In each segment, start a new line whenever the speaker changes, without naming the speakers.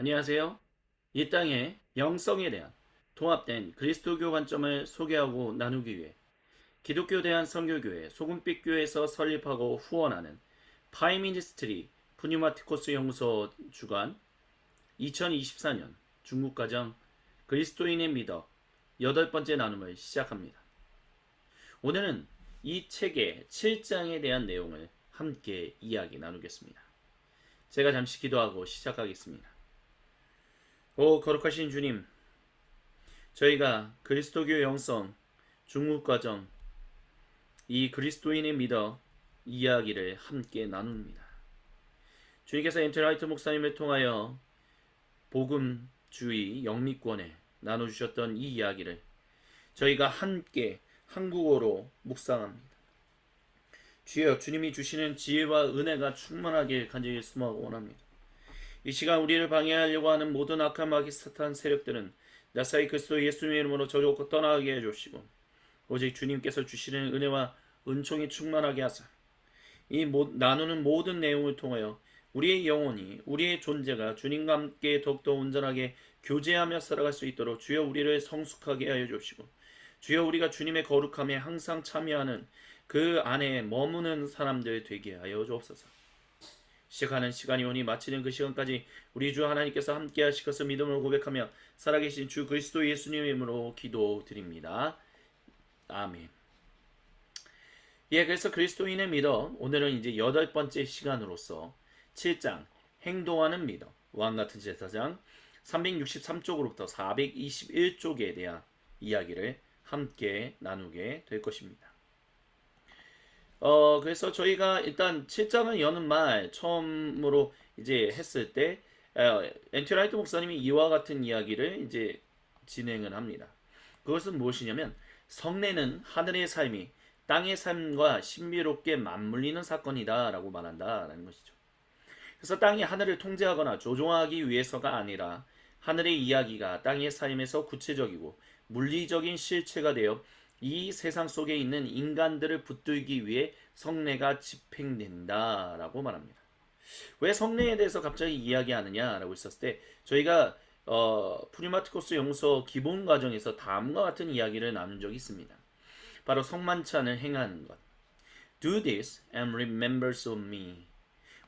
안녕하세요. 이 땅의 영성에 대한 통합된 그리스도교 관점을 소개하고 나누기 위해 기독교 대한선교교회 소금빛교회에서 설립하고 후원하는 파이미니스트리 푸뉴마티코스 연구소 주관 2024년 중국가정 그리스도인의 미덕 8번째 나눔을 시작합니다. 오늘은 이 책의 7장에 대한 내용을 함께 이야기 나누겠습니다. 제가 잠시 기도하고 시작하겠습니다. 오 거룩하신 주님, 저희가 그리스도교 영성 중국과정 이 그리스도인의 믿어 이야기를 함께 나눕니다. 주님께서 엔트라이트 목사님을 통하여 복음주의 영미권에 나눠주셨던 이 이야기를 저희가 함께 한국어로 묵상합니다. 주여, 주님이 주시는 지혜와 은혜가 충만하게 간절히 수모하고 원합니다. 이 시간 우리를 방해하려고 하는 모든 악한 마귀 사탄 세력들은 나사이 그리스도 예수님의 이름으로 저주고 떠나게 해주시고 오직 주님께서 주시는 은혜와 은총이 충만하게 하사 이 나누는 모든 내용을 통하여 우리의 영혼이, 우리의 존재가 주님과 함께 더욱더 온전하게 교제하며 살아갈 수 있도록 주여 우리를 성숙하게 하여 주시고 주여 우리가 주님의 거룩함에 항상 참여하는 그 안에 머무는 사람들 되게 하여 주옵소서. 시작하는 시간이 오니 마치는 그 시간까지 우리 주 하나님께서 함께 하실 것을 믿음으로 고백하며 살아계신 주 그리스도 예수님의 이름으로 기도드립니다. 아멘. 그래서 그리스도인의 믿어 오늘은 이제 8번째 시간으로서 7장 행동하는 믿어 왕같은 제사장 363쪽으로부터 421쪽에 대한 이야기를 함께 나누게 될 것입니다. 그래서 저희가 일단 7장을 여는 말 처음으로 이제 했을 때 엔티라이트 목사님이 이와 같은 이야기를 이제 진행을 합니다. 그것은 무엇이냐면 성례는 하늘의 삶이 땅의 삶과 신비롭게 맞물리는 사건이다라고 말한다라는 것이죠. 그래서 땅이 하늘을 통제하거나 조종하기 위해서가 아니라 하늘의 이야기가 땅의 삶에서 구체적이고 물리적인 실체가 되어 이 세상 속에 있는 인간들을 붙들기 위해 성례가 집행된다라고 말합니다. 왜 성례에 대해서 갑자기 이야기하느냐라고 했었을 때 저희가 푸뉴마티코스 연구소 기본 과정에서 다음과 같은 이야기를 나눈 적이 있습니다. 바로 성만찬을 행하는 것. Do this and remembers of me.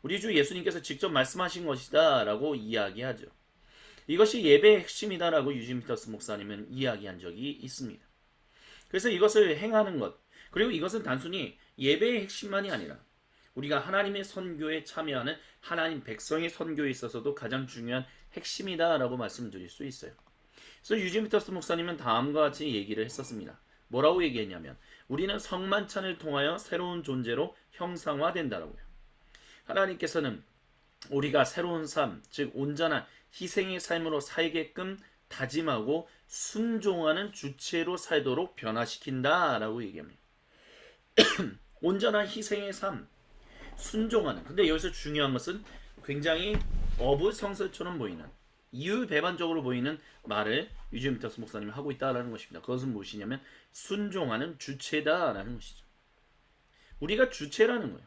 우리 주 예수님께서 직접 말씀하신 것이다 라고 이야기하죠. 이것이 예배의 핵심이다라고 유진 피터스 목사님은 이야기한 적이 있습니다. 그래서 이것을 행하는 것, 그리고 이것은 단순히 예배의 핵심만이 아니라 우리가 하나님의 선교에 참여하는 하나님 백성의 선교에 있어서도 가장 중요한 핵심이다라고 말씀드릴 수 있어요. 그래서 유진 피터스 목사님은 다음과 같이 얘기를 했었습니다. 뭐라고 얘기했냐면 우리는 성만찬을 통하여 새로운 존재로 형상화된다라고요. 하나님께서는 우리가 새로운 삶, 즉 온전한 희생의 삶으로 살게끔 다짐하고 순종하는 주체로 살도록 변화시킨다라고 얘기합니다. 온전한 희생의 삶, 순종하는. 근데 여기서 중요한 것은 굉장히 어불성설처럼 보이는 이율배반적으로 보이는 말을 유진 피터스 목사님이 하고 있다라는 것입니다. 그것은 무엇이냐면 순종하는 주체다라는 것이죠. 우리가 주체라는 거예요.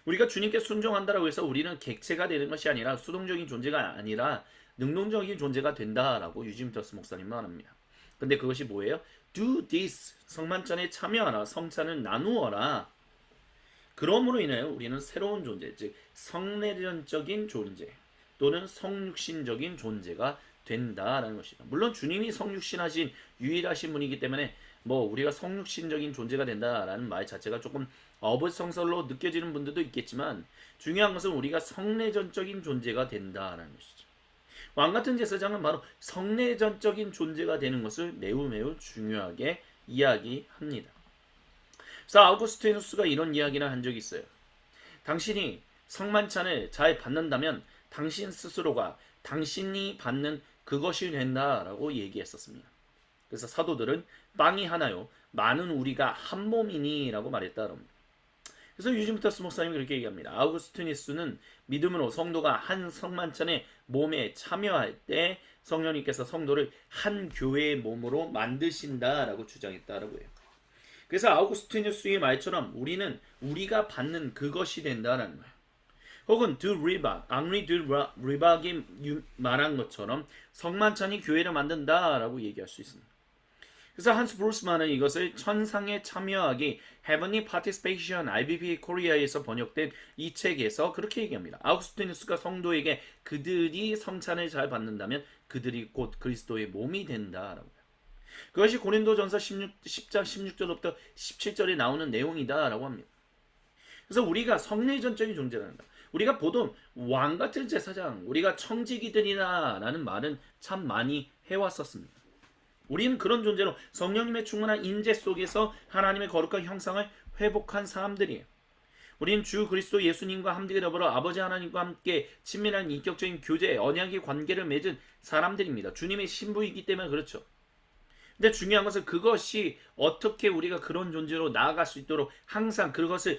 우리가 주님께 순종한다라고 해서 우리는 객체가 되는 것이 아니라 수동적인 존재가 아니라 능동적인 존재가 된다라고 유진 피터스 목사님 말합니다. 근데 그것이 뭐예요? Do this. 성만찬에 참여하라. 성찬을 나누어라. 그러므로 인하여 우리는 새로운 존재, 즉 성내전적인 존재 또는 성육신적인 존재가 된다라는 것이다. 물론 주님이 성육신하신 유일하신 분이기 때문에 우리가 성육신적인 존재가 된다라는 말 자체가 조금 어불성설로 느껴지는 분들도 있겠지만 중요한 것은 우리가 성내전적인 존재가 된다라는 것이죠. 왕같은 제사장은 바로 성내전적인 존재가 되는 것을 매우 중요하게 이야기합니다. 그래서 아우구스티누스가 이런 이야기를 한 적이 있어요. 당신이 성만찬을 잘 받는다면 당신 스스로가 당신이 받는 그것이 된다라고 얘기했었습니다. 그래서 사도들은 빵이 하나요 많은 우리가 한 몸이니 라고 말했다. 그래서 유진 피터스 목사님이 그렇게 얘기합니다. 아우구스티누스는 믿음으로 성도가 한 성만찬의 몸에 참여할 때 성령님께서 성도를 한 교회의 몸으로 만드신다라고 주장했다라고 해요. 그래서 아우구스티누스의 말처럼 우리는 우리가 받는 그것이 된다라는 거예요. 혹은 드 리박, 앙리 드 리박이 말한 것처럼 성만찬이 교회를 만든다라고 얘기할 수 있습니다. 그래서 한스 브루스만은 이것을 천상의 참여하기 Heavenly Participation IBP 코리아에서 번역된 이 책에서 그렇게 얘기합니다. 아우구스티누스가 성도에게 그들이 성찬을 잘 받는다면 그들이 곧 그리스도의 몸이 된다라고. 그것이 고린도전서 10장 16절부터 17절에 나오는 내용이다라고 합니다. 그래서 우리가 성례전적인 존재란다. 우리가 보통 왕같은 제사장, 우리가 청지기들이라는 말은 참 많이 해왔었습니다. 우리는 그런 존재로 성령님의 충만한 인재 속에서 하나님의 거룩한 형상을 회복한 사람들이에요. 우리는 주 그리스도 예수님과 함께 더불어 아버지 하나님과 함께 친밀한 인격적인 교제, 언약의 관계를 맺은 사람들입니다. 주님의 신부이기 때문에 그렇죠. 근데 중요한 것은 그것이 어떻게 우리가 그런 존재로 나아갈 수 있도록 항상 그것을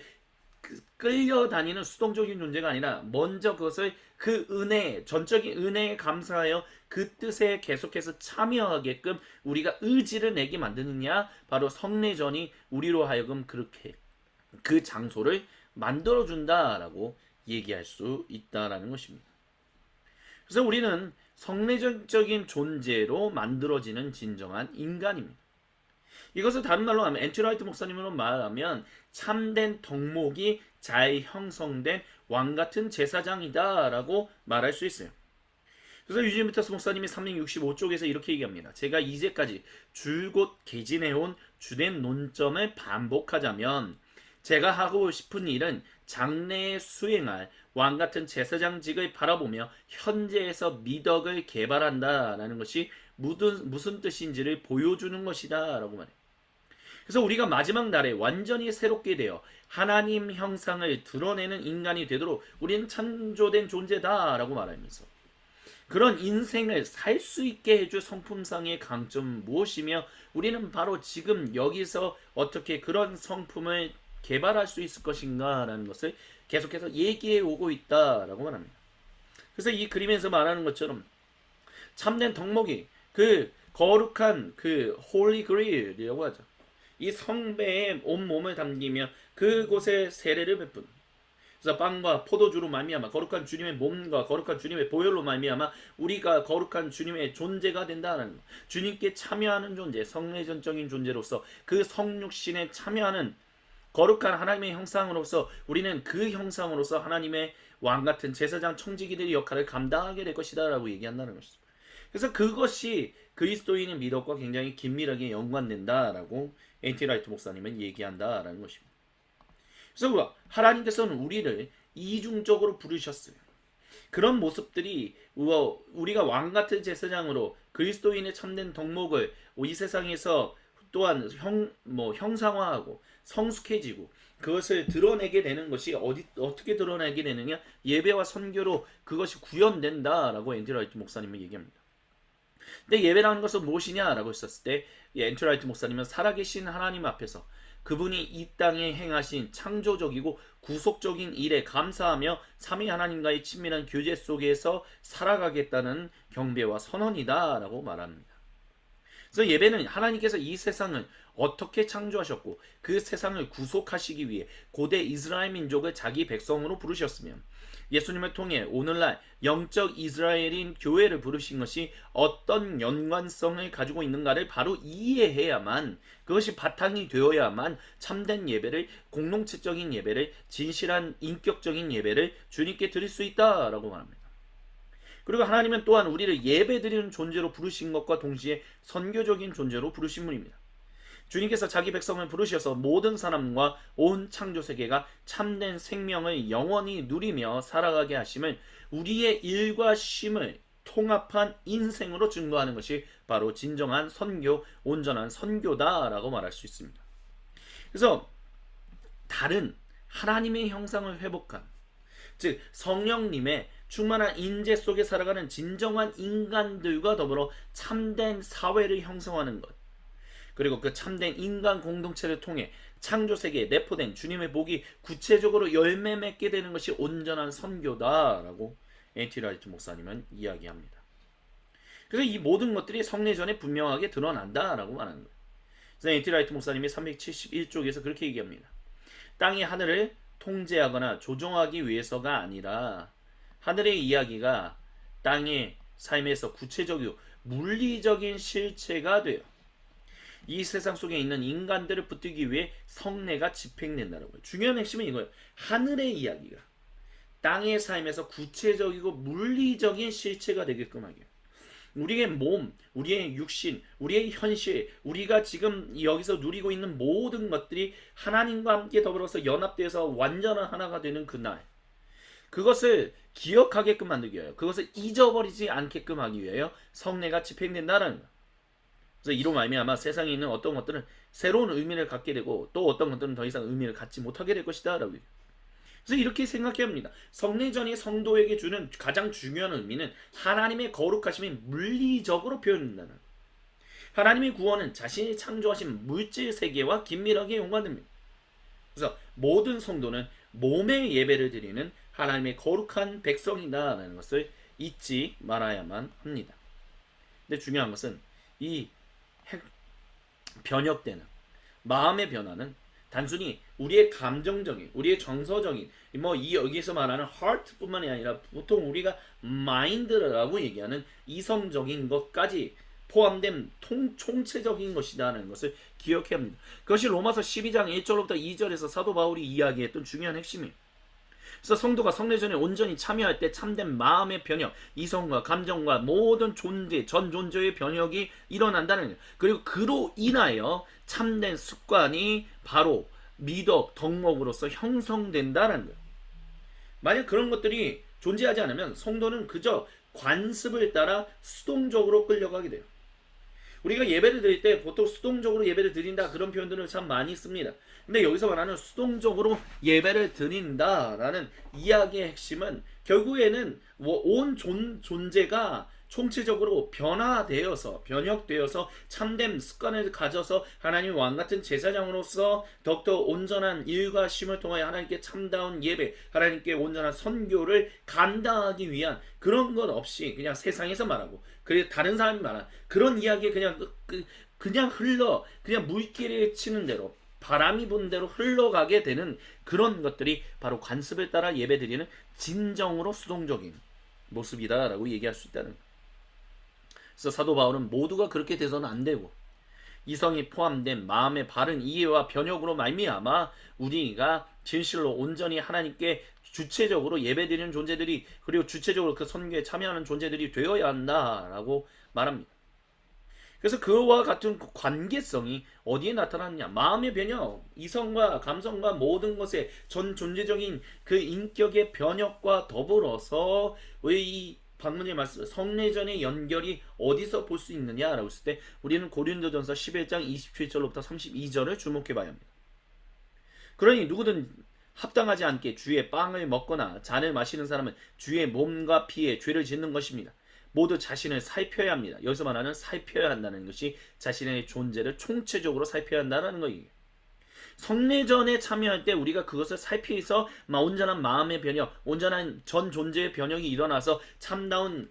끌려다니는 수동적인 존재가 아니라 먼저 그것을 그 은혜, 전적인 은혜에 감사하여 그 뜻에 계속해서 참여하게끔 우리가 의지를 내게 만드느냐, 바로 성례전이 우리로 하여금 그렇게 그 장소를 만들어준다라고 얘기할 수 있다라는 것입니다. 그래서 우리는 성례전적인 존재로 만들어지는 진정한 인간입니다. 이것을 다른 말로 하면 앤티 라이트 목사님으로 말하면 참된 덕목이 잘 형성된 왕같은 제사장이다라고 말할 수 있어요. 그래서 유진 미터스 목사님이 365쪽에서 이렇게 얘기합니다. 제가 이제까지 줄곧 개진해온 주된 논점을 반복하자면 제가 하고 싶은 일은 장래에 수행할 왕같은 제사장직을 바라보며 현재에서 미덕을 개발한다라는 것이 무슨 뜻인지를 보여주는 것이다 라고 말해요. 그래서 우리가 마지막 날에 완전히 새롭게 되어 하나님 형상을 드러내는 인간이 되도록 우리는 창조된 존재다라고 말하면서 그런 인생을 살 수 있게 해줄 성품상의 강점은 무엇이며 우리는 바로 지금 여기서 어떻게 그런 성품을 개발할 수 있을 것인가 라는 것을 계속해서 얘기해 오고 있다라고 말합니다. 그래서 이 그림에서 말하는 것처럼 참된 덕목이 그 거룩한 그 홀리 그레일이라고 하죠. 이 성배에 온몸을 담기며 그곳에 세례를 베푼. 그래서 빵과 포도주로 말미암아 거룩한 주님의 몸과 거룩한 주님의 보혈로 말미암아 우리가 거룩한 주님의 존재가 된다는 것. 주님께 참여하는 존재, 성례전적인 존재로서 그 성육신에 참여하는 거룩한 하나님의 형상으로서 우리는 그 형상으로서 하나님의 왕같은 제사장 청지기들의 역할을 감당하게 될 것이다 라고 얘기한다는 것이죠. 그래서 그것이 그리스도인의 미덕과 굉장히 긴밀하게 연관된다라고 앤티 라이트 목사님은 얘기한다라는 것입니다. 그래서 하나님께서는 우리를 이중적으로 부르셨어요. 그런 모습들이 우리가 왕같은 제사장으로 그리스도인의 참된 덕목을 이 세상에서 또한 형상화하고 성숙해지고 그것을 드러내게 되는 것이 어떻게 드러내게 되느냐, 예배와 선교로 그것이 구현된다라고 앤티 라이트 목사님은 얘기합니다. 근데 예배라는 것은 무엇이냐라고 했었을 때 앤티 라이트 목사님은 살아계신 하나님 앞에서 그분이 이 땅에 행하신 창조적이고 구속적인 일에 감사하며 삼위 하나님과의 친밀한 교제 속에서 살아가겠다는 경배와 선언이다라고 말합니다. 그래서 예배는 하나님께서 이 세상을 어떻게 창조하셨고 그 세상을 구속하시기 위해 고대 이스라엘 민족을 자기 백성으로 부르셨으며 예수님을 통해 오늘날 영적 이스라엘인 교회를 부르신 것이 어떤 연관성을 가지고 있는가를 바로 이해해야만, 그것이 바탕이 되어야만 참된 예배를, 공동체적인 예배를, 진실한 인격적인 예배를 주님께 드릴 수 있다라고 말합니다. 그리고 하나님은 또한 우리를 예배드리는 존재로 부르신 것과 동시에 선교적인 존재로 부르신 분입니다. 주님께서 자기 백성을 부르셔서 모든 사람과 온 창조세계가 참된 생명을 영원히 누리며 살아가게 하심을 우리의 일과 쉼을 통합한 인생으로 증거하는 것이 바로 진정한 선교, 온전한 선교다라고 말할 수 있습니다. 그래서 다른 하나님의 형상을 회복한, 즉 성령님의 충만한 인재 속에 살아가는 진정한 인간들과 더불어 참된 사회를 형성하는 것, 그리고 그 참된 인간 공동체를 통해 창조세계에 내포된 주님의 복이 구체적으로 열매 맺게 되는 것이 온전한 선교다라고 앤티 라이트 목사님은 이야기합니다. 그래서 이 모든 것들이 성례전에 분명하게 드러난다라고 말하는 거예요. 그래서 앤티 라이트 목사님이 371쪽에서 그렇게 얘기합니다. 땅이 하늘을 통제하거나 조종하기 위해서가 아니라 하늘의 이야기가 땅의 삶에서 구체적이고 물리적인 실체가 돼요. 이 세상 속에 있는 인간들을 붙들기 위해 성례가 집행된다는 거예요. 중요한 핵심은 이거예요. 하늘의 이야기가 땅의 삶에서 구체적이고 물리적인 실체가 되게끔 하게. 우리의 몸, 우리의 육신, 우리의 현실, 우리가 지금 여기서 누리고 있는 모든 것들이 하나님과 함께 더불어서 연합되어서 완전한 하나가 되는 그날, 그것을 기억하게끔 만들기 위하여, 그것을 잊어버리지 않게끔 하기 위하여 성례가 집행된다는 거예요. 그래서 이로 말미암아 세상에 있는 어떤 것들은 새로운 의미를 갖게 되고 또 어떤 것들은 더 이상 의미를 갖지 못하게 될 것이다 라고. 그래서 이렇게 생각해야 합니다. 성례전이 성도에게 주는 가장 중요한 의미는 하나님의 거룩하심이 물리적으로 표현된다는, 하나님의 구원은 자신이 창조하신 물질 세계와 긴밀하게 연관됩니다. 그래서 모든 성도는 몸의 예배를 드리는 하나님의 거룩한 백성이다라는 것을 잊지 말아야만 합니다. 근데 중요한 것은 이 변혁되는 마음의 변화는 단순히 우리의 감정적인, 우리의 정서적인, 여기서 말하는 heart뿐만이 아니라 보통 우리가 mind라고 얘기하는 이성적인 것까지 포함된 총체적인 것이라는 것을 기억해야 합니다. 그것이 로마서 12장 1절부터 2절에서 사도 바울이 이야기했던 중요한 핵심이에요. 그래서 성도가 성례전에 온전히 참여할 때 참된 마음의 변혁, 이성과 감정과 모든 존재, 전 존재의 변혁이 일어난다는 거예요. 그리고 그로 인하여 참된 습관이 바로 미덕, 덕목으로서 형성된다는 거예요. 만약 그런 것들이 존재하지 않으면 성도는 그저 관습을 따라 수동적으로 끌려가게 돼요. 우리가 예배를 드릴 때 보통 수동적으로 예배를 드린다 그런 표현들을 참 많이 씁니다. 근데 여기서 말하는 수동적으로 예배를 드린다라는 이야기의 핵심은 결국에는 온 존재가 총체적으로 변화되어서 변혁되어서 참된 습관을 가져서 하나님의 왕같은 제사장으로서 더욱더 온전한 일과 쉼을 통하여 하나님께 참다운 예배, 하나님께 온전한 선교를 감당하기 위한 그런 것 없이 그냥 세상에서 말하고 그리고 다른 사람이 말하는 그런 이야기에 그냥 그냥 물길에 치는 대로 바람이 분 대로 흘러가게 되는 그런 것들이 바로 관습을 따라 예배드리는 진정으로 수동적인 모습이다라고 얘기할 수 있다는 거예요. 그래서 사도 바울은 모두가 그렇게 돼서는 안 되고 이성이 포함된 마음의 바른 이해와 변혁으로 말미암아 우리가 진실로 온전히 하나님께 주체적으로 예배드리는 존재들이 그리고 주체적으로 그 선교에 참여하는 존재들이 되어야 한다라고 말합니다. 그래서 그와 같은 관계성이 어디에 나타나느냐? 마음의 변혁, 이성과 감성과 모든 것의 전 존재적인 그 인격의 변혁과 더불어서 이 방문의 말씀 성례전의 연결이 어디서 볼 수 있느냐라고 했을 때 우리는 고린도전서 11장 27절로부터 32절을 주목해 봐야 합니다. 그러니 누구든 합당하지 않게 주의 빵을 먹거나 잔을 마시는 사람은 주의 몸과 피에 죄를 짓는 것입니다. 모두 자신을 살펴야 합니다. 여기서 말하는 살펴야 한다는 것이 자신의 존재를 총체적으로 살펴야 한다는 거예요. 성례전에 참여할 때 우리가 그것을 살피해서 온전한 마음의 변혁, 온전한 전 존재의 변혁이 일어나서 참다운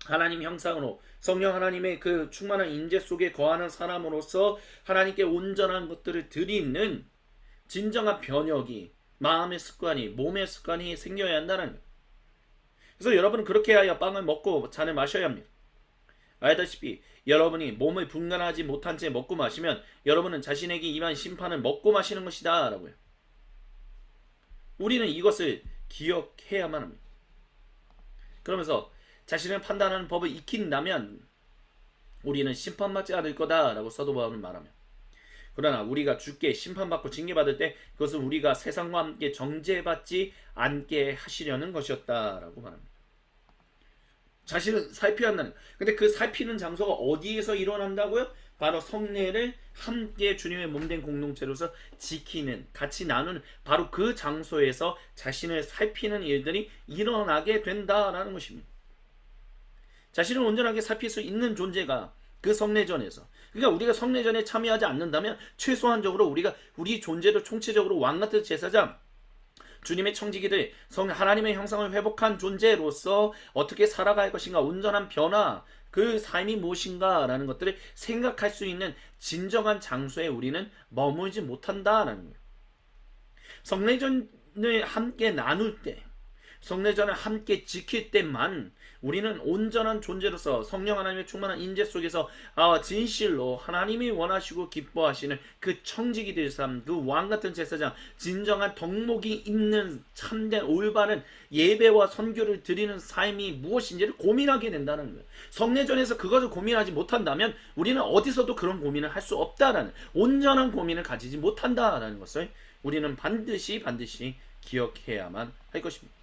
하나님 형상으로 성령 하나님의 그 충만한 인재 속에 거하는 사람으로서 하나님께 온전한 것들을 드리는 진정한 변혁이 마음의 습관이 몸의 습관이 생겨야 한다는 거예요. 그래서 여러분은 그렇게 하여 빵을 먹고 잔을 마셔야 합니다. 알다시피 여러분이 몸을 분간하지 못한 채 먹고 마시면 여러분은 자신에게 임한 심판을 먹고 마시는 것이다 라고요. 우리는 이것을 기억해야만 합니다. 그러면서 자신을 판단하는 법을 익힌다면 우리는 심판받지 않을 거다 라고 사도 바울은 말하며, 그러나 우리가 주께 심판받고 징계받을 때 그것은 우리가 세상과 함께 정죄받지 않게 하시려는 것이었다 라고 말합니다. 자신을 살펴야 한다는. 근데 그 살피는 장소가 어디에서 일어난다고요? 바로 성례를 함께 주님의 몸된 공동체로서 지키는, 같이 나누는 바로 그 장소에서 자신을 살피는 일들이 일어나게 된다라는 것입니다. 자신을 온전하게 살필 수 있는 존재가 그 성례전에서, 그러니까 우리가 성례전에 참여하지 않는다면 최소한적으로 우리가 우리 존재를 총체적으로 왕같은 제사장, 주님의 청지기들, 하나님의 형상을 회복한 존재로서 어떻게 살아갈 것인가, 온전한 변화, 그 삶이 무엇인가 라는 것들을 생각할 수 있는 진정한 장소에 우리는 머물지 못한다라는 거예요. 성례전 성례전을 함께 나눌 때, 성례전을 함께 지킬 때만 우리는 온전한 존재로서 성령 하나님의 충만한 인재 속에서 진실로 하나님이 원하시고 기뻐하시는 그 청지기 될 삶, 그 왕같은 제사장, 진정한 덕목이 있는 참된 올바른 예배와 선교를 드리는 삶이 무엇인지를 고민하게 된다는 거예요. 성례전에서 그것을 고민하지 못한다면 우리는 어디서도 그런 고민을 할 수 없다라는, 온전한 고민을 가지지 못한다라는 것을 우리는 반드시 기억해야만 할 것입니다.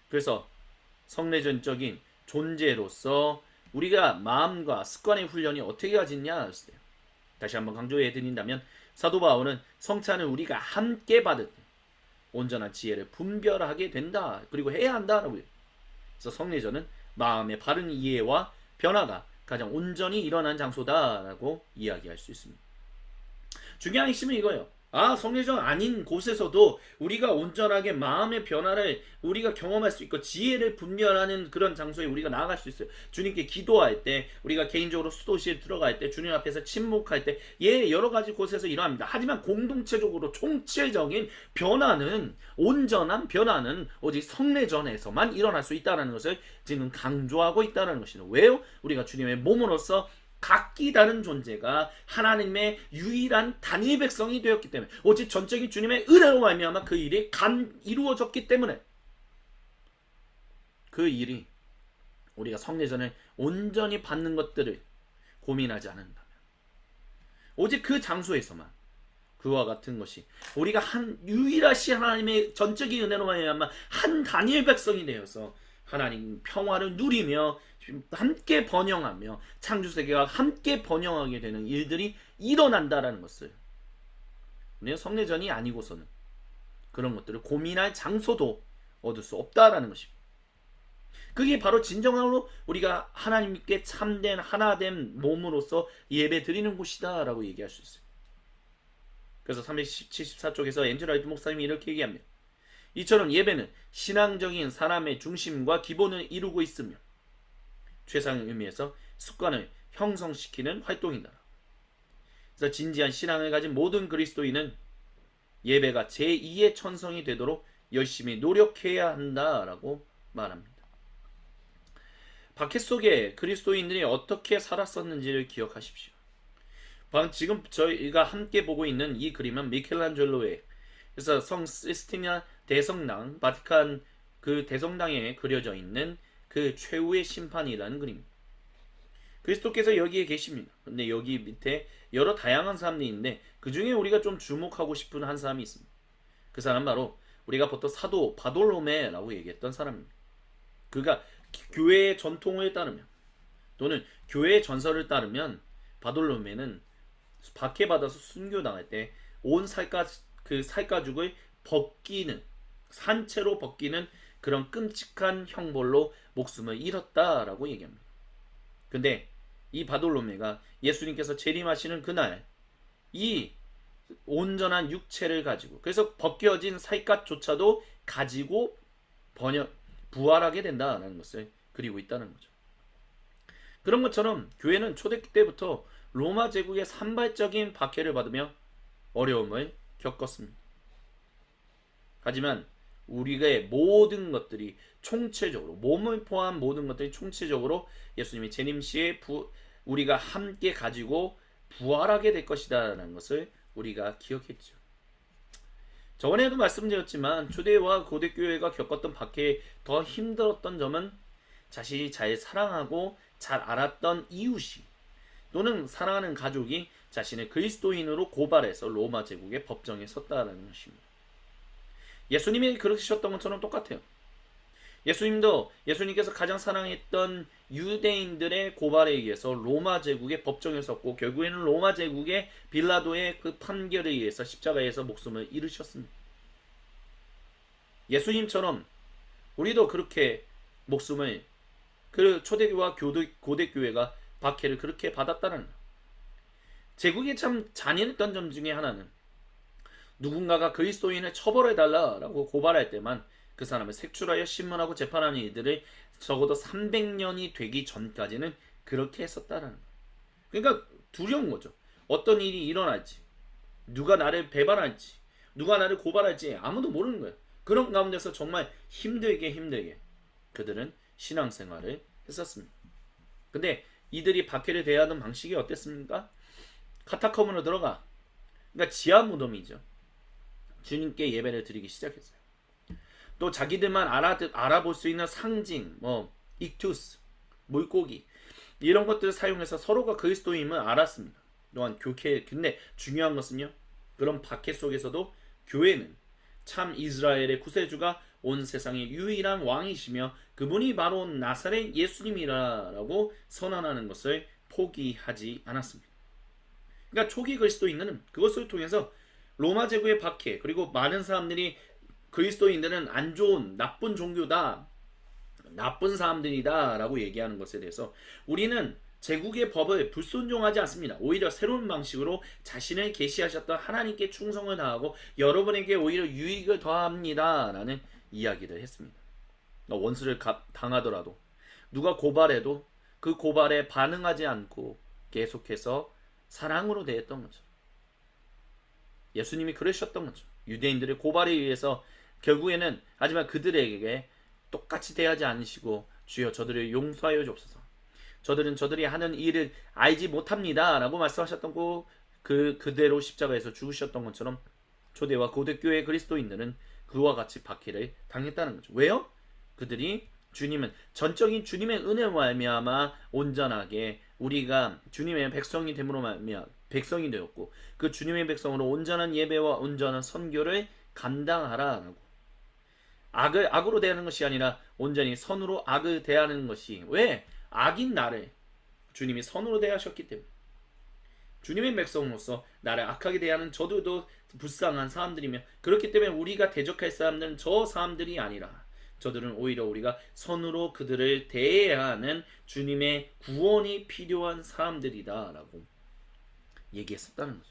그래서 성례전적인 존재로서 우리가 마음과 습관의 훈련이 어떻게 가지냐 했을 때, 다시 한번 강조해 드린다면 사도 바울은 성찬을 우리가 함께 받을 때 온전한 지혜를 분별하게 된다, 그리고 해야 한다라고 해요. 그래서 성례전은 마음의 바른 이해와 변화가 가장 온전히 일어난 장소다라고 이야기할 수 있습니다. 중요한 핵심은 이거예요. 성례전 아닌 곳에서도 우리가 온전하게 마음의 변화를 우리가 경험할 수 있고 지혜를 분별하는 그런 장소에 우리가 나아갈 수 있어요. 주님께 기도할 때, 우리가 개인적으로 수도시에 들어갈 때, 주님 앞에서 침묵할 때, 여러 가지 곳에서 일어납니다. 하지만 공동체적으로 총체적인 변화는, 온전한 변화는 오직 성례전에서만 일어날 수 있다는 것을 지금 강조하고 있다는 것이죠. 왜요? 우리가 주님의 몸으로서 각기 다른 존재가 하나님의 유일한 단일 백성이 되었기 때문에, 오직 전적인 주님의 은혜로 말미암아 그 일이 이루어졌기 때문에, 그 일이 우리가 성례전을 온전히 받는 것들을 고민하지 않는다면, 오직 그 장소에서만 그와 같은 것이 우리가 유일하신 하나님의 전적인 은혜로 말미암아 한 단일 백성이 되어서 하나님 평화를 누리며 함께 번영하며 창조세계가 함께 번영하게 되는 일들이 일어난다라는 것을, 우리는 성례전이 아니고서는 그런 것들을 고민할 장소도 얻을 수 없다라는 것입니다. 그게 바로 진정으로 우리가 하나님께 참된 하나된 몸으로서 예배 드리는 곳이다 라고 얘기할 수 있어요. 그래서 374쪽에서 앤드류 라이트 목사님이 이렇게 얘기합니다. 이처럼 예배는 신앙적인 사람의 중심과 기본을 이루고 있으며 최상의 의미에서 습관을 형성시키는 활동이다. 그래서 진지한 신앙을 가진 모든 그리스도인은 예배가 제2의 천성이 되도록 열심히 노력해야 한다라고 말합니다. 박해 속에 그리스도인들이 어떻게 살았었는지를 기억하십시오. 지금 저희가 함께 보고 있는 이 그림은 미켈란젤로의, 그래서 성 시스티나 대성당, 바티칸 그 대성당에 그려져 있는 그 최후의 심판이라는 그림입니다. 그리스도께서 여기에 계십니다. 근데 여기 밑에 여러 다양한 사람들이 있는데 그 중에 우리가 좀 주목하고 싶은 한 사람이 있습니다. 그 사람 바로 우리가 보통 사도 바돌로메라고 얘기했던 사람입니다. 그가 교회의 전통을 따르면, 또는 교회의 전설을 따르면, 바돌로메는 박해받아서 순교당할 때 온 살가죽을 벗기는, 산채로 벗기는 그런 끔찍한 형벌로 목숨을 잃었다라고 얘기합니다. 근데 이 바돌로메가 예수님께서 재림하시는 그날 이 온전한 육체를 가지고, 그래서 벗겨진 살갗조차도 가지고 부활하게 된다는 것을 그리고 있다는 거죠. 그런 것처럼 교회는 초대기 때부터 로마 제국의 산발적인 박해를 받으며 어려움을 겪었습니다. 하지만 우리의 모든 것들이 총체적으로, 몸을 포함한 모든 것들이 총체적으로 예수님이 재림 시에 우리가 함께 가지고 부활하게 될 것이다라는 것을 우리가 기억했죠. 저번에도 말씀드렸지만 초대와 고대교회가 겪었던 박해에 더 힘들었던 점은 자신이 잘 사랑하고 잘 알았던 이웃이, 또는 사랑하는 가족이 자신을 그리스도인으로 고발해서 로마 제국의 법정에 섰다는 것입니다. 예수님이 그러셨던 것처럼 똑같아요. 예수님께서 가장 사랑했던 유대인들의 고발에 의해서 로마 제국의 법정에 섰고, 결국에는 로마 제국의 빌라도의 그 판결에 의해서 십자가에서 목숨을 잃으셨습니다. 예수님처럼 우리도 그렇게 목숨을, 그 초대교와 고대교회가 박해를 그렇게 받았다는 거예요. 제국이 참 잔인했던 점 중에 하나는, 누군가가 그리스도인을 처벌해달라고 고발할 때만 그 사람을 색출하여 신문하고 재판하는 일들을 적어도 300년이 되기 전까지는 그렇게 했었다는 거예요. 그러니까 두려운 거죠. 어떤 일이 일어날지, 누가 나를 배반할지, 누가 나를 고발할지 아무도 모르는 거예요. 그런 가운데서 정말 힘들게 그들은 신앙생활을 했었습니다. 근데 이들이 박해를 대하던 방식이 어땠습니까? 카타콤으로 들어가, 그러니까 지하 무덤이죠. 주님께 예배를 드리기 시작했어요. 또 자기들만 알아볼 수 있는 상징, 익투스, 물고기 이런 것들을 사용해서 서로가 그리스도임을 알았습니다. 또한 근데 중요한 것은요, 그런 박해 속에서도 교회는 참 이스라엘의 구세주가 온 세상의 유일한 왕이시며 그분이 바로 나사렛 예수님이라고 선언하는 것을 포기하지 않았습니다. 그러니까 초기 그리스도인들은 그것을 통해서 로마 제국의 박해, 그리고 많은 사람들이 그리스도인들은 안 좋은 나쁜 종교다, 나쁜 사람들이다 라고 얘기하는 것에 대해서 우리는 제국의 법을 불순종하지 않습니다. 오히려 새로운 방식으로 자신을 계시하셨던 하나님께 충성을 다하고 여러분에게 오히려 유익을 더합니다 라는 이야기를 했습니다. 원수를 당하더라도, 누가 고발해도 그 고발에 반응하지 않고 계속해서 사랑으로 대했던 거죠. 예수님이 그러셨던 거죠. 유대인들의 고발에 의해서 결국에는, 하지만 그들에게 똑같이 대하지 않으시고 주여 저들을 용서하여 주옵소서, 저들은 저들이 하는 일을 알지 못합니다 라고 말씀하셨던 그대로 십자가에서 죽으셨던 것처럼 초대와 고대교회 그리스도인들은 그와 같이 박해를 당했다는 거죠. 왜요? 그들이 전적인 주님의 은혜로 말미암아 온전하게 우리가 주님의 백성이 됨으로 말미암아 백성이 되었고, 그 주님의 백성으로 온전한 예배와 온전한 선교를 감당하라라고. 악으로 대하는 것이 아니라 온전히 선으로 악을 대하는 것이, 왜? 악인 나를 주님이 선으로 대하셨기 때문에. 주님의 백성으로서 나를 악하게 대하는 저들도 불쌍한 사람들이며, 그렇기 때문에 우리가 대적할 사람들은 저 사람들이 아니라 저들은 오히려 우리가 선으로 그들을 대해야 하는 주님의 구원이 필요한 사람들이다 라고 얘기했었다는 거죠.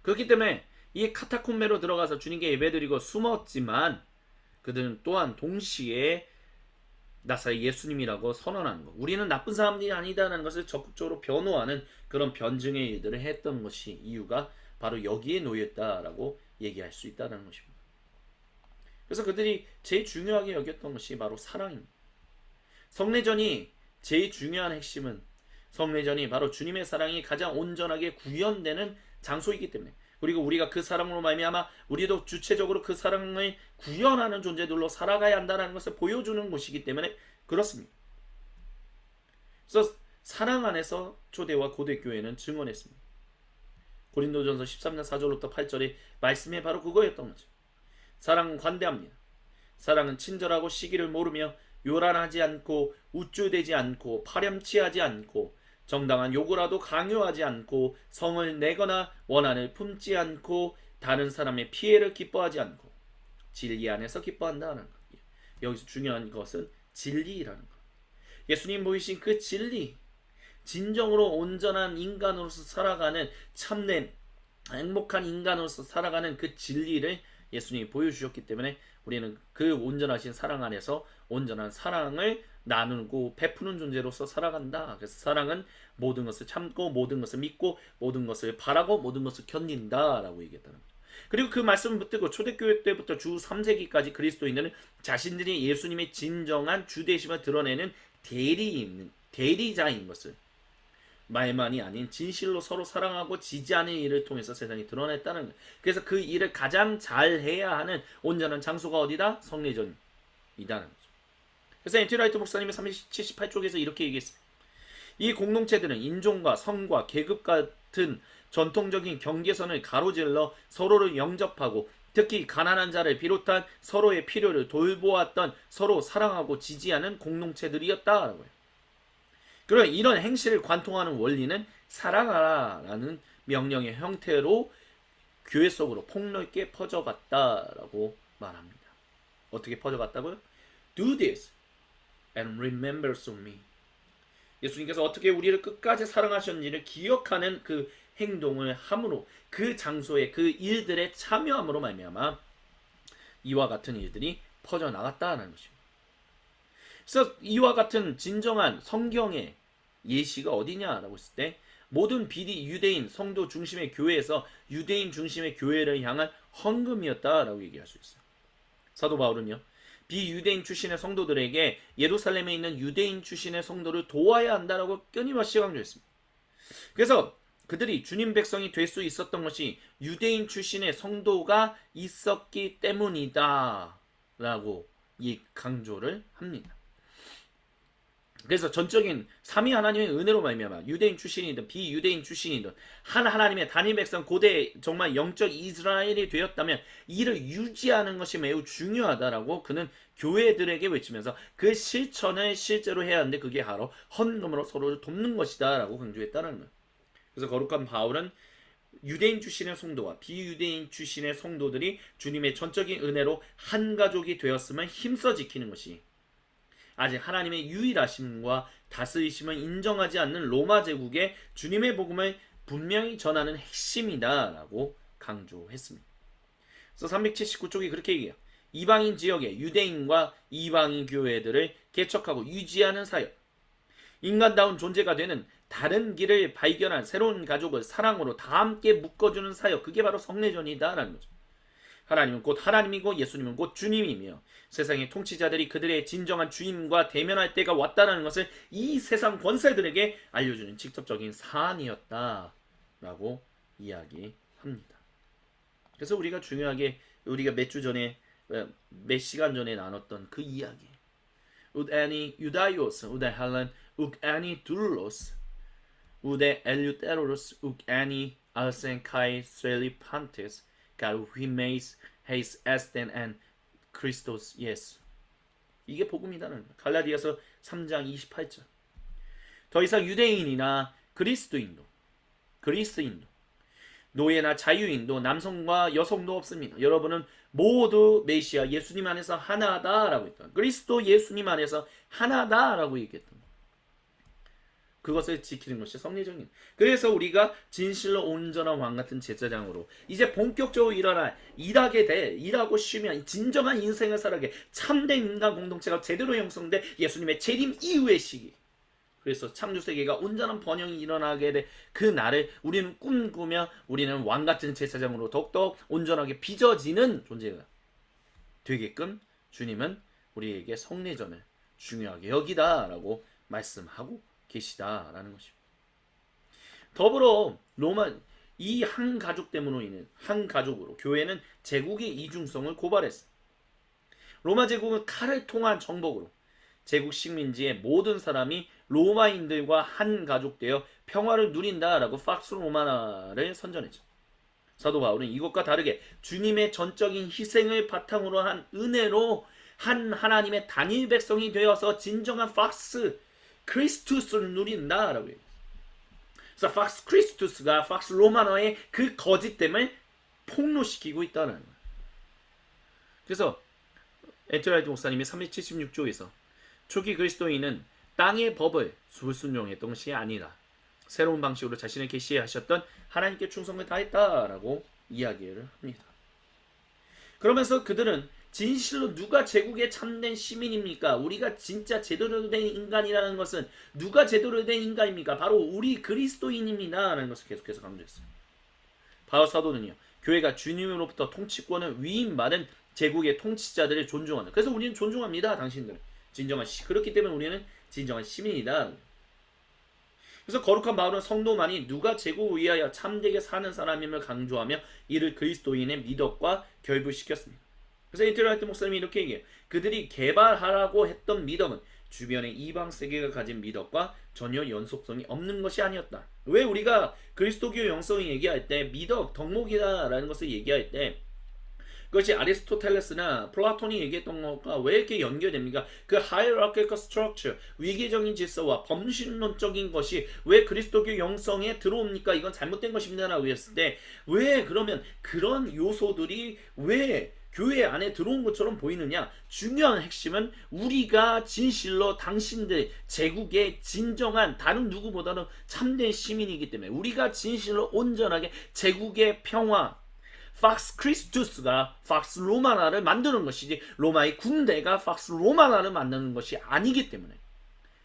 그렇기 때문에 이 카타콤베로 들어가서 주님께 예배드리고 숨었지만 그들은 또한 동시에 나사렛 예수님이라고 선언하는 것, 우리는 나쁜 사람들이 아니다라는 것을 적극적으로 변호하는 그런 변증의 일들을 했던 것이, 이유가 바로 여기에 놓였다라고 얘기할 수 있다는 것입니다. 그래서 그들이 제일 중요하게 여겼던 것이 바로 사랑입니다. 성례전이 제일 중요한 핵심은, 성례전이 바로 주님의 사랑이 가장 온전하게 구현되는 장소이기 때문에, 그리고 우리가 그 사랑으로 말미암아 우리도 주체적으로 그 사랑을 구현하는 존재들로 살아가야 한다는 것을 보여주는 곳이기 때문에 그렇습니다. 그래서 사랑 안에서 초대와 고대교회는 증언했습니다. 고린도전서 13장 4절부터 8절의 말씀이 바로 그거였던 거죠. 사랑은 관대합니다. 사랑은 친절하고 시기를 모르며 요란하지 않고 우쭐대지 않고 파렴치하지 않고 정당한 요구라도 강요하지 않고 성을 내거나 원한을 품지 않고 다른 사람의 피해를 기뻐하지 않고 진리 안에서 기뻐한다는 거예요. 여기서 중요한 것은 진리라는 것. 예수님 보이신 그 진리, 진정으로 온전한 인간으로서 살아가는 참된 행복한 인간으로서 살아가는 그 진리를 예수님이 보여주셨기 때문에 우리는 그 온전하신 사랑 안에서 온전한 사랑을 나누고 베푸는 존재로서 살아간다. 그래서 사랑은 모든 것을 참고 모든 것을 믿고 모든 것을 바라고 모든 것을 견딘다 라고 얘기했다는 거죠. 그리고 그 말씀을 붙들고 초대교회 때부터 주 3세기까지 그리스도인들은 자신들이 예수님의 진정한 주되심을 드러내는 대리자인 것을, 말만이 아닌 진실로 서로 사랑하고 지지하는 일을 통해서 세상에 드러냈다는 거예요. 그래서 그 일을 가장 잘해야 하는 온전한 장소가 어디다? 성례전이다는 거죠. 그래서 엔티 라이트 목사님이 378쪽에서 이렇게 얘기했어요. 이 공동체들은 인종과 성과 계급 같은 전통적인 경계선을 가로질러 서로를 영접하고 특히 가난한 자를 비롯한 서로의 필요를 돌보았던, 서로 사랑하고 지지하는 공동체들이었다라고 해요. 그리고 이런 행실을 관통하는 원리는 사랑하라라는 명령의 형태로 교회 속으로 폭넓게 퍼져갔다라고 말합니다. 어떻게 퍼져갔다고요? Do this and remember me. 예수님께서 어떻게 우리를 끝까지 사랑하셨는지를 기억하는 그 행동을 함으로, 그 장소에 그 일들에 참여함으로 말미암아 이와 같은 일들이 퍼져나갔다는 것입니다. 그래서 이와 같은 진정한 성경의 예시가 어디냐라고 했을 때 모든 비리 유대인 성도 중심의 교회에서 유대인 중심의 교회를 향한 헌금이었다라고 얘기할 수 있어요. 사도 바울은요, 비유대인 출신의 성도들에게 예루살렘에 있는 유대인 출신의 성도를 도와야 한다라고 끊임없이 강조했습니다. 그래서 그들이 주님 백성이 될 수 있었던 것이 유대인 출신의 성도가 있었기 때문이다 라고 이 강조를 합니다. 그래서 전적인 삼위 하나님의 은혜로 말미암아 유대인 출신이든 비유대인 출신이든 한 하나님의 단일 백성 고대 정말 영적 이스라엘이 되었다면 이를 유지하는 것이 매우 중요하다라고 그는 교회들에게 외치면서 그 실천을 실제로 해야 하는데 그게 바로 헌금으로 서로를 돕는 것이다 라고 강조했다는 거예요. 그래서 거룩한 바울은 유대인 출신의 성도와 비유대인 출신의 성도들이 주님의 전적인 은혜로 한 가족이 되었음을 힘써 지키는 것이 아직 하나님의 유일하심과 다스리심을 인정하지 않는 로마 제국의 주님의 복음을 분명히 전하는 핵심이다라고 강조했습니다. 그래서 379쪽이 그렇게 얘기해요. 이방인 지역의 유대인과 이방인 교회들을 개척하고 유지하는 사역, 인간다운 존재가 되는 다른 길을 발견한 새로운 가족을 사랑으로 다 함께 묶어주는 사역, 그게 바로 성례전이다라는 거죠. 하나님은 곧 하나님이고 예수님은 곧 주님이며 세상의 통치자들이 그들의 진정한 주임과 대면할 때가 왔다는 것을 이 세상 권세들에게 알려주는 직접적인 사안이었다라고 이야기합니다. 그래서 우리가 중요하게 우리가 몇 시간 전에 나눴던 그 이야기, 우데니 유다이오스, 우데 헬렌, 우에니 둘로스, 우데 엘유테로스, 우에니 알센카이 셀리판테스, 가루 휘메이스 헤이스 에스텐 앤 크리스토스 예수. 이게 복음이다는 거예요. 갈라디아서 3장 28절. 더 이상 유대인이나 그리스인도, 노예나 자유인도, 남성과 여성도 없습니다. 여러분은 모두 메시아 예수님 안에서 하나다라고 했다. 그리스도 예수님 안에서 하나다라고 얘기했던 거예요. 그것을 지키는 것이 성례전입니다. 그래서 우리가 진실로 온전한 왕 같은 제사장으로 이제 본격적으로 일하고 쉬면 진정한 인생을 살아게 참된 인간 공동체가 제대로 형성돼 예수님의 재림 이후의 시기. 그래서 창조세계가 온전한 번영이 일어나게 돼 그 날을 우리는 꿈꾸며 우리는 왕 같은 제사장으로 더욱더 온전하게 빚어지는 존재가 되게끔 주님은 우리에게 성례전을 중요하게 여기다라고 말씀하고 계시다라는 것입니다. 더불어 로마 이 한 가족 때문으로 인해 한 가족으로 교회는 제국의 이중성을 고발했어. 로마 제국은 칼을 통한 정복으로 제국 식민지의 모든 사람이 로마인들과 한 가족 되어 평화를 누린다라고 팍스 로마나를 선전했죠. 사도 바울은 이것과 다르게 주님의 전적인 희생을 바탕으로 한 은혜로 한 하나님의 단일 백성이 되어서 진정한 팍스 크리스투스를 누린다라고 해요. 그래서 팍스 크리스투스가 팍스 로마노의 그 거짓됨을 폭로시키고 있다는 거예요. 그래서 엔트라이트 목사님이 376조에서 초기 그리스도인은 땅의 법을 불순종했던 것이 아니라 새로운 방식으로 자신을 계시하셨던 하나님께 충성을 다했다라고 이야기를 합니다. 그러면서 그들은 진실로 누가 제국의 참된 시민입니까? 우리가 진짜 제대로 된 인간이라는 것은 누가 제대로 된 인간입니까? 바로 우리 그리스도인입니다 라는 것을 계속해서 강조했어요. 바울 사도는요, 교회가 주님으로부터 통치권을 위임받은 제국의 통치자들을 존중하는, 그래서 우리는 존중합니다 당신들, 그렇기 때문에 우리는 진정한 시민이다. 그래서 거룩한 바울은 성도만이 누가 제국을 위하여 참되게 사는 사람임을 강조하며 이를 그리스도인의 미덕과 결부시켰습니다. 그래서 인테리어트 목사님이 이렇게 얘기해요. 그들이 개발하라고 했던 미덕은 주변의 이방 세계가 가진 미덕과 전혀 연속성이 없는 것이 아니었다. 왜 우리가 그리스도교 영성을 얘기할 때 미덕, 덕목이다라는 것을 얘기할 때 그것이 아리스토텔레스나 플라톤이 얘기했던 것과 왜 이렇게 연결됩니까? 그 hierarchical structure, 위계적인 질서와 범신론적인 것이 왜 그리스도교 영성에 들어옵니까? 이건 잘못된 것입니다 라고 했을 때 왜 그러면 그런 요소들이 왜 교회 안에 들어온 것처럼 보이느냐? 중요한 핵심은 우리가 진실로 당신들 제국의 진정한 다른 누구보다는 참된 시민이기 때문에 우리가 진실로 온전하게 제국의 평화, 팍스 크리스투스가 팍스 로마나를 만드는 것이지 로마의 군대가 팍스 로마나를 만드는 것이 아니기 때문에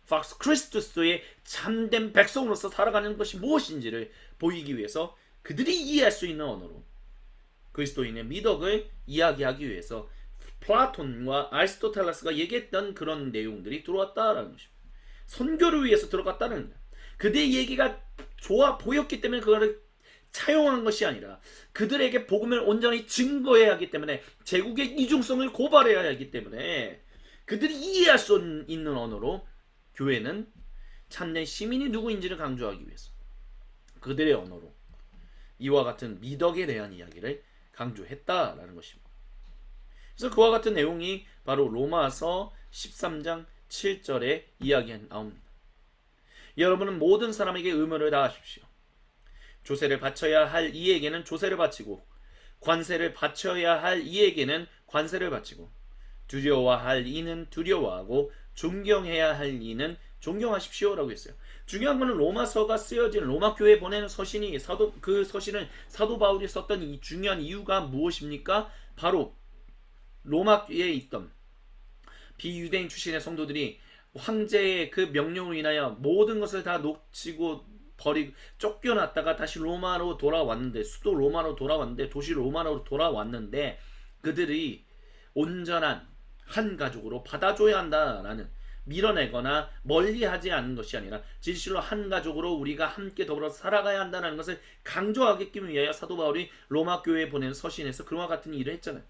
팍스 크리스투스의 참된 백성으로서 살아가는 것이 무엇인지를 보이기 위해서 그들이 이해할 수 있는 언어로 그리스도인의 미덕을 이야기하기 위해서 플라톤과 아리스토텔레스가 얘기했던 그런 내용들이 들어왔다라는 것입니다. 선교를 위해서 들어갔다는 거예요. 그들의 얘기가 좋아 보였기 때문에 그거를 차용한 것이 아니라 그들에게 복음을 온전히 증거해야 하기 때문에 제국의 이중성을 고발해야 하기 때문에 그들이 이해할 수 있는 언어로 교회는 참된 시민이 누구인지를 강조하기 위해서 그들의 언어로 이와 같은 미덕에 대한 이야기를 강조했다라는 것입니다. 그래서 그와 같은 내용이 바로 로마서 13장 7절에 이야기에 나옵니다. 여러분은 모든 사람에게 의무를 다하십시오. 조세를 바쳐야 할 이에게는 조세를 바치고 관세를 바쳐야 할 이에게는 관세를 바치고 두려워할 이는 두려워하고 존경해야 할 이는 존경하십시오라고 했어요. 중요한 것은 로마서가 쓰여진 로마 교회에 보내는 서신이 그 서신을 사도 바울이 썼던 이 중요한 이유가 무엇입니까? 바로 로마에 있던 비유대인 출신의 성도들이 황제의 그 명령으로 인하여 모든 것을 다 놓치고 버리고 쫓겨났다가 다시 로마로 돌아왔는데 수도 로마로 돌아왔는데 도시 로마로 돌아왔는데 그들이 온전한 한 가족으로 받아줘야 한다라는 밀어내거나 멀리하지 않는 것이 아니라 진실로 한 가족으로 우리가 함께 더불어 살아가야 한다는 것을 강조하기 위하여 사도 바울이 로마 교회에 보낸 서신에서 그와 같은 일을 했잖아요.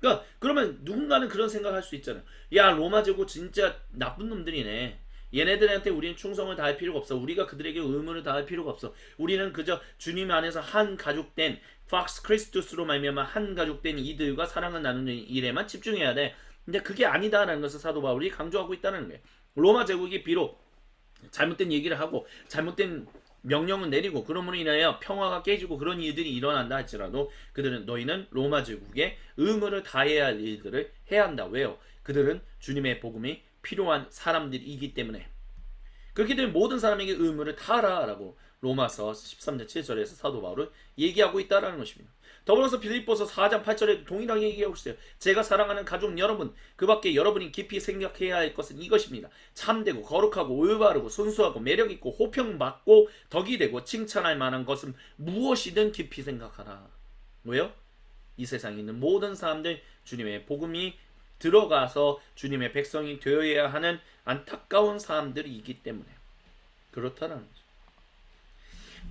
그러니까 그러면 누군가는 그런 생각할 수 있잖아요. 야, 로마 제국 진짜 나쁜 놈들이네. 얘네들한테 우리는 충성을 다할 필요가 없어. 우리가 그들에게 의무를 다할 필요가 없어. 우리는 그저 주님 안에서 한 가족된 팍스 크리스투스로 말미암아 한 가족된 이들과 사랑을 나누는 일에만 집중해야 돼. 근데 그게 아니다라는 것을 사도 바울이 강조하고 있다는 거예요. 로마 제국이 비록 잘못된 얘기를 하고 잘못된 명령을 내리고 그러므로 인하여 평화가 깨지고 그런 일들이 일어난다 할지라도 그들은 너희는 로마 제국에 의무를 다해야 할 일들을 해야 한다. 왜요? 그들은 주님의 복음이 필요한 사람들이기 때문에. 그렇기 때문에 모든 사람에게 의무를 다하라 라고 로마서 13장 7절에서 사도 바울은 얘기하고 있다는 것입니다. 더불어서 빌립보서 4장 8절에 동일하게 얘기하고 있어요. 제가 사랑하는 가족 여러분, 그 밖에 여러분이 깊이 생각해야 할 것은 이것입니다. 참되고 거룩하고 올바르고 순수하고 매력있고 호평받고 덕이 되고 칭찬할 만한 것은 무엇이든 깊이 생각하라. 왜요? 이 세상에 있는 모든 사람들 주님의 복음이 들어가서 주님의 백성이 되어야 하는 안타까운 사람들이기 때문에 그렇다는 거죠.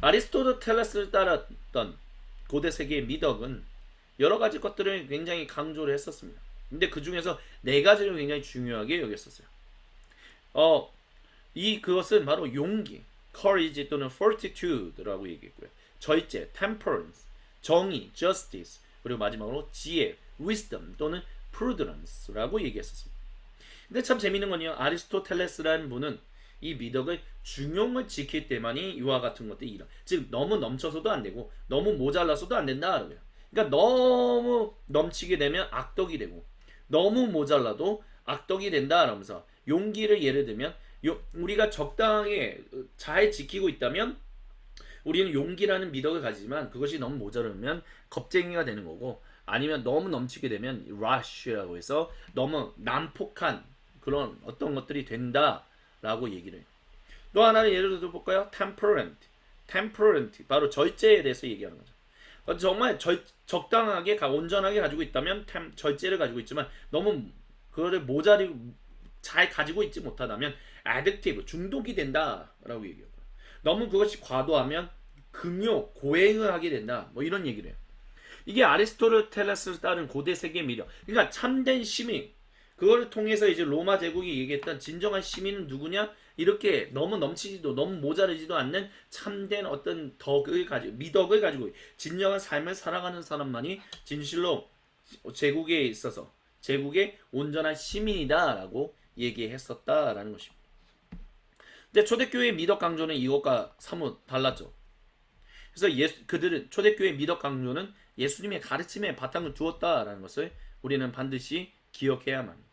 아리스토텔레스를 따랐던 고대 세계의 미덕은 여러 가지 것들을 굉장히 강조를 했었습니다. 근데 그 중에서 네 가지를 굉장히 중요하게 여겼었어요. 그것은 바로 용기, courage 또는 fortitude라고 얘기했고요. 절제, temperance, 정의, justice, 그리고 마지막으로 지혜, wisdom 또는 prudence라고 얘기했었습니다. 근데 참 재밌는 건요. 아리스토텔레스라는 분은 이 미덕을 중용을 지킬 때만이 이와 같은 것들이 일어. 즉 너무 넘쳐서도 안 되고 너무 모자라서도 안 된다. 그러니까 너무 넘치게 되면 악덕이 되고 너무 모자라도 악덕이 된다. 라면서 용기를 예를 들면 우리가 적당하게 잘 지키고 있다면 우리는 용기라는 미덕을 가지지만 그것이 너무 모자르면 겁쟁이가 되는 거고 아니면 너무 넘치게 되면 rush라고 해서 너무 난폭한 그런 어떤 것들이 된다라고 얘기를 해요. 또 하나는 예를 들어 볼까요? temperament 바로 절제에 대해서 얘기하는 거죠. 정말 적당하게 온전하게 가지고 있다면 절제를 가지고 있지만 너무 그거를 모자리고 잘 가지고 있지 못하다면 addictive 중독이 된다라고 얘기해요. 너무 그것이 과도하면 금욕 고행을 하게 된다. 뭐 이런 얘기를 해요. 이게 아리스토텔레스를 따른 고대 세계의 미력. 그러니까 참된 시민. 그거를 통해서 이제 로마 제국이 얘기했던 진정한 시민은 누구냐? 이렇게 너무 넘치지도 너무 모자르지도 않는 참된 어떤 미덕을 가지고 진정한 삶을 살아가는 사람만이 진실로 제국에 있어서 제국의 온전한 시민이다라고 얘기했었다라는 것입니다. 근데 초대교회의 미덕 강조는 이것과 사뭇 달랐죠. 그래서 그들은 초대교회의 미덕 강조는 예수님의 가르침에 바탕을 두었다라는 것을 우리는 반드시 기억해야만 합니다.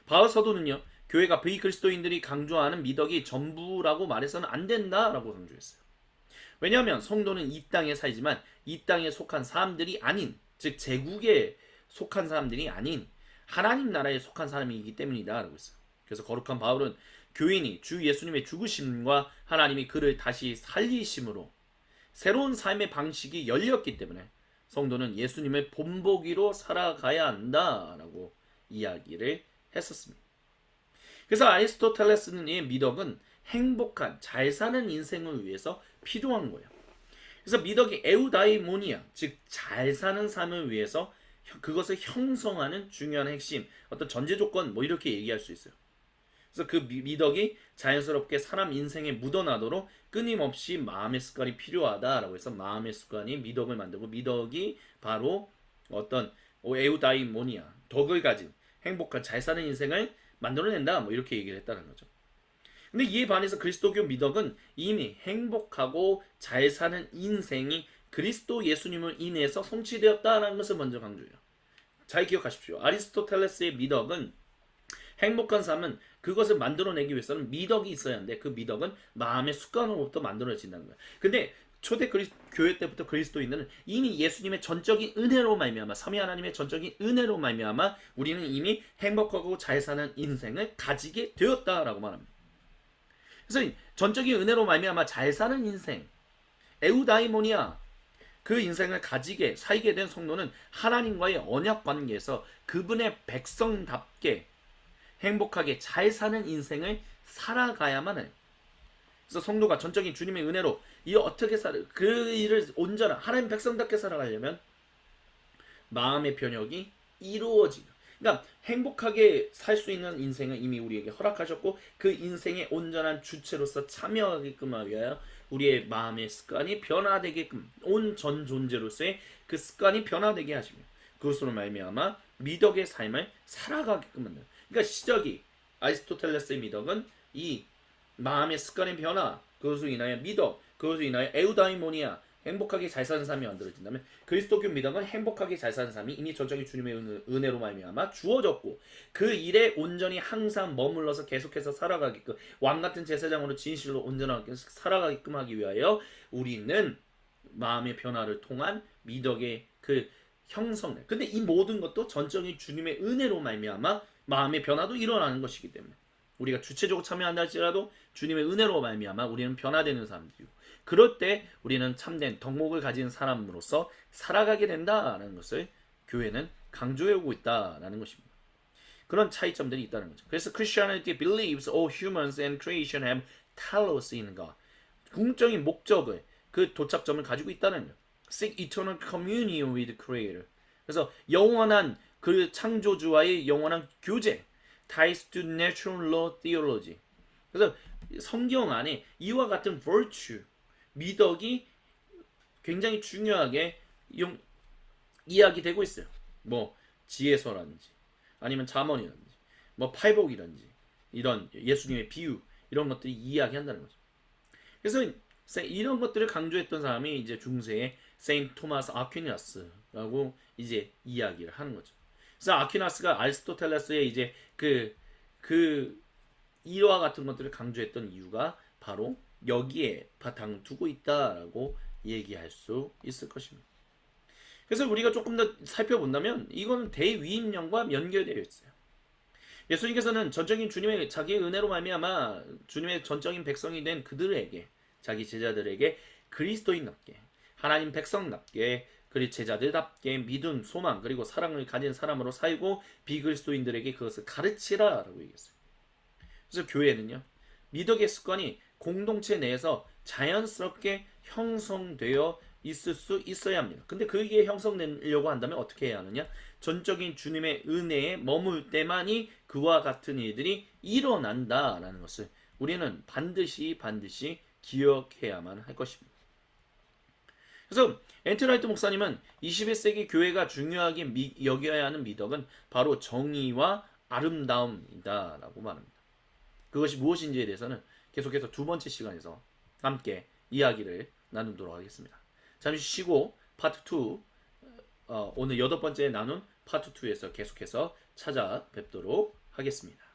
바울 사도는요, 교회가 비그리스도인들이 강조하는 미덕이 전부라고 말해서는 안 된다라고 강조했어요. 왜냐하면 성도는 이 땅에 살지만 이 땅에 속한 사람들이 아닌, 즉 제국에 속한 사람들이 아닌 하나님 나라에 속한 사람이기 때문이다라고 했어요. 그래서 거룩한 바울은 교인이 주 예수님의 죽으심과 하나님이 그를 다시 살리심으로 새로운 삶의 방식이 열렸기 때문에 성도는 예수님의 본보기로 살아가야 한다라고 이야기를 했었습니다. 그래서 아리스토텔레스는 이 미덕은 행복한 잘 사는 인생을 위해서 필요한 거예요. 그래서 미덕이 에우다이모니아, 즉 잘 사는 삶을 위해서 그것을 형성하는 중요한 핵심, 어떤 전제 조건 뭐 이렇게 얘기할 수 있어요. 그래서 그 미덕이 자연스럽게 사람 인생에 묻어나도록 끊임없이 마음의 습관이 필요하다라고 해서 마음의 습관이 미덕을 만들고 미덕이 바로 어떤 에우다이모니아, 덕을 가진 행복한 잘 사는 인생을 만들어낸다 뭐 이렇게 얘기를 했다는 거죠. 근데 이에 반해서 그리스도교 미덕은 이미 행복하고 잘 사는 인생이 그리스도 예수님을 인해서 성취되었다는 것을 먼저 강조해요. 잘 기억하십시오. 아리스토텔레스의 미덕은 행복한 삶은 그것을 만들어내기 위해서는 미덕이 있어야 하는데 그 미덕은 마음의 습관으로부터 만들어진다는 거예요. 근데 초대 교회 때부터 그리스도인들은 이미 예수님의 전적인 은혜로 말미암아 삼위 하나님의 전적인 은혜로 말미암아 우리는 이미 행복하고 잘 사는 인생을 가지게 되었다라고 말합니다. 그래서 전적인 은혜로 말미암아 잘 사는 인생, 에우다이모니아, 그 인생을 살게 된 성도는 하나님과의 언약 관계에서 그분의 백성답게 행복하게 잘 사는 인생을 살아가야만 해요. 그래서 성도가 전적인 주님의 은혜로 그 일을 온전한 하나님 백성답게 살아가려면 마음의 변혁이 이루어지죠. 그러니까 행복하게 살 수 있는 인생은 이미 우리에게 허락하셨고 그 인생의 온전한 주체로서 참여하게끔 하기 위하여 우리의 마음의 습관이 변화되게끔 온 전 존재로서의 그 습관이 변화되게 하시며 그것으로 말미암아 미덕의 삶을 살아가게끔 만드는. 그러니까 시작이 아리스토텔레스의 미덕은 이 마음의 습관의 변화, 그것으로 인하여 미덕, 그것으로 인하여 에우다이모니아, 행복하게 잘 사는 삶이 만들어진다면 그리스도교 미덕은 행복하게 잘 사는 삶이 이미 전적인 주님의 은혜로 말미암아 주어졌고 그 일에 온전히 항상 머물러서 계속해서 살아가게끔 왕같은 제사장으로 진실로 온전하게 살아가게끔 하기 위하여 우리는 마음의 변화를 통한 미덕의 그 형성을. 근데 이 모든 것도 전적인 주님의 은혜로 말미암아 마음의 변화도 일어나는 것이기 때문에 우리가 주체적으로 참여한다 할지라도 주님의 은혜로 말미암아 우리는 변화되는 사람들이고 그럴 때 우리는 참된 덕목을 가진 사람으로서 살아가게 된다라는 것을 교회는 강조해오고 있다라는 것입니다. 그런 차이점들이 있다는 거죠. 그래서 Christianity believes all humans and creation have telos in God. 궁극적인 목적을 그 도착점을 가지고 있다는 거예요. Seek eternal communion with Creator. 그래서 영원한 그 창조주와의 영원한 교제. Ties to natural law theology. 그래서 성경 안에 이와 같은 virtue, 미덕이 굉장히 중요하게 이야기되고 있어요. 뭐 지혜서라든지 아니면 잠언이라든지 뭐 팔복이라든지 이런 예수님의 비유 이런 것들이 이야기한다는 거죠. 그래서 이런 것들을 강조했던 사람이 이제 중세의 세인트 토마스 아퀴나스라고 이제 이야기를 하는 거죠. 그래서 아퀴나스가 아리스토텔레스의 이제 이와 같은 것들을 강조했던 이유가 바로 여기에 바탕을 두고 있다라고 얘기할 수 있을 것입니다. 그래서 우리가 조금 더 살펴본다면 이거는 대위임령과 연결되어 있어요. 예수님께서는 전적인 주님의 자기의 은혜로 말미암아 주님의 전적인 백성이 된 그들에게 자기 제자들에게 그리스도인답게 하나님 백성답게 그리고 제자들답게 믿음, 소망 그리고 사랑을 가진 사람으로 살고 비그리스도인들에게 그것을 가르치라라고 얘기했어요. 그래서 교회는요 미덕의 습관이 공동체 내에서 자연스럽게 형성되어 있을 수 있어야 합니다. 근데 그게 형성되려고 한다면 어떻게 해야 하느냐? 전적인 주님의 은혜에 머물 때만이 그와 같은 일들이 일어난다라는 것을 우리는 반드시 기억해야만 할 것입니다. 그래서 엔트라이트 목사님은 21세기 교회가 중요하게 여겨야 하는 미덕은 바로 정의와 아름다움이다 라고 말합니다. 그것이 무엇인지에 대해서는 계속해서 두 번째 시간에서 함께 이야기를 나누도록 하겠습니다. 잠시 쉬고 파트 2 오늘 8번째 나눈 파트 2에서 계속해서 찾아뵙도록 하겠습니다.